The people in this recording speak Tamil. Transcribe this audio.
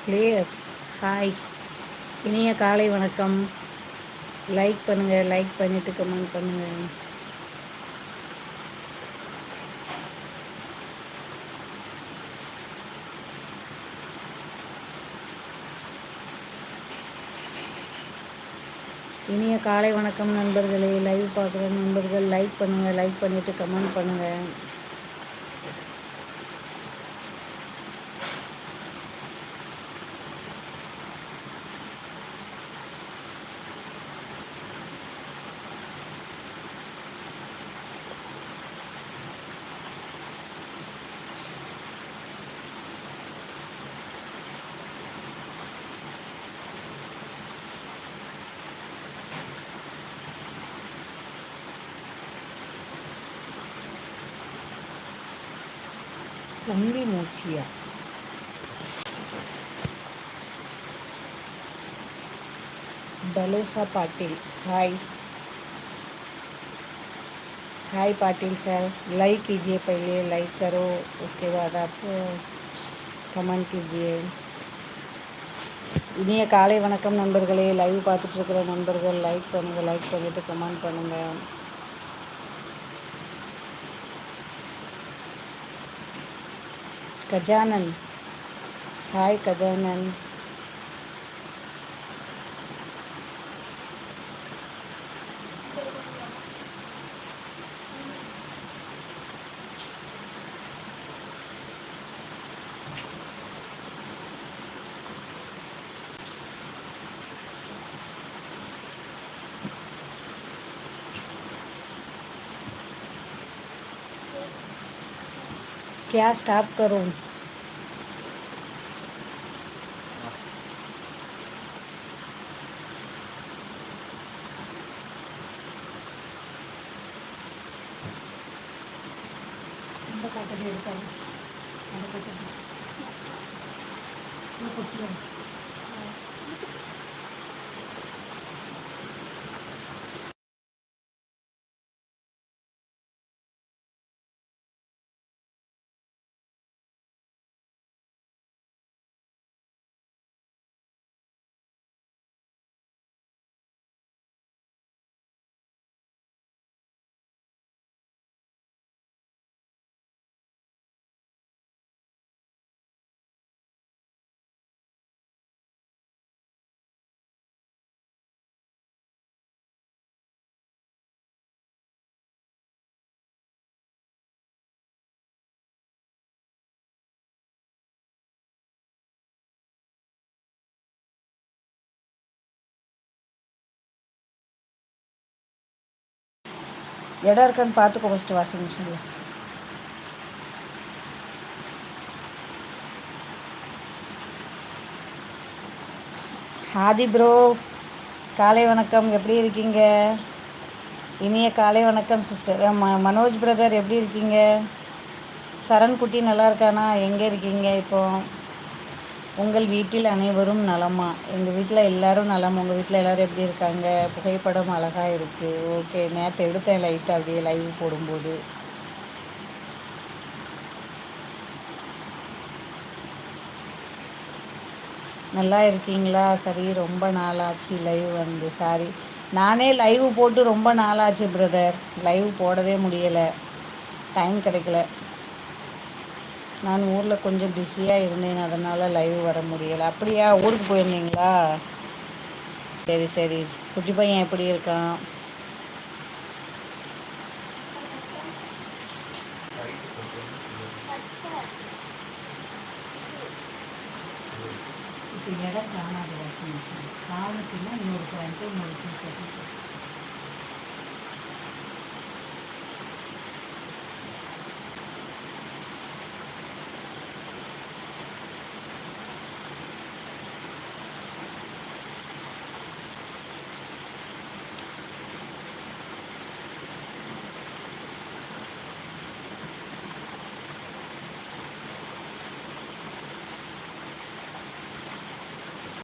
பிளேயர்ஸ் ஹாய், இனிய காலை வணக்கம். லைக் பண்ணுங்கள், லைக் பண்ணிவிட்டு கமெண்ட் பண்ணுங்கள். இனிய காலை வணக்கம் நண்பர்களே. லைவ் பார்க்குற நண்பர்கள் லைக் பண்ணுங்கள், லைக் பண்ணிவிட்டு கமெண்ட் பண்ணுங்கள். பொங்கி மூச்சியா? डलोसा पाटिल हाय हाय पाटिल सर, लाइक कीजिए, पहले लाइक करो, उसके बाद आप कमेंट कीजिए. இனிய காலை வணக்கம் நண்பர்களே. லைவ் பார்த்துட்ருக்கிற நண்பர்கள் லைக் பண்ணுங்கள், லைக் பண்ணிவிட்டு கமெண்ட் பண்ணுங்கள். கஜானன் ஹாய் கஜானன். क्या स्टॉप करूं? இடம் இருக்கான்னு பார்த்துக்கோ ஃபஸ்ட்டு வாஷிங் மிஷினில். ஆதி ப்ரோ காலை வணக்கம், எப்படி இருக்கீங்க? இனிய காலை வணக்கம் சிஸ்டர். மனோஜ் பிரதர் எப்படி இருக்கீங்க? சரண் குட்டி நல்லா இருக்கானா? எங்கே இருக்கீங்க இப்போ? உங்கள் வீட்டில் அனைவரும் நலமா? எங்கள் வீட்டில் எல்லோரும் நலம். உங்கள் வீட்டில் எல்லோரும் எப்படி இருக்காங்க? புகைப்படம் அழகாக இருக்குது. ஓகே, நேற்று எடுத்தேன் லைட்டாக அப்படியே லைவ் போடும்போது. நல்லா இருக்கீங்களா? சரி, ரொம்ப நாளாச்சு லைவ் வந்து. சாரி, நானே லைவ் போட்டு ரொம்ப நாளாச்சு பிரதர். லைவ் போடவே முடியலை, டைம் கிடைக்கல. நான் ஊரில் கொஞ்சம் பிஸியாக இருந்தேன், அதனால் லைவ் வர முடியலை. அப்படியா, ஊருக்கு போயிருந்தீங்களா? சரி சரி. குட்டி பையன் எப்படி இருக்கான்? இப்போ இடம் காணாது வாஷிங் மிஷின் காணுச்சுன்னா இன்னொரு பாயிண்ட்டு இன்னொரு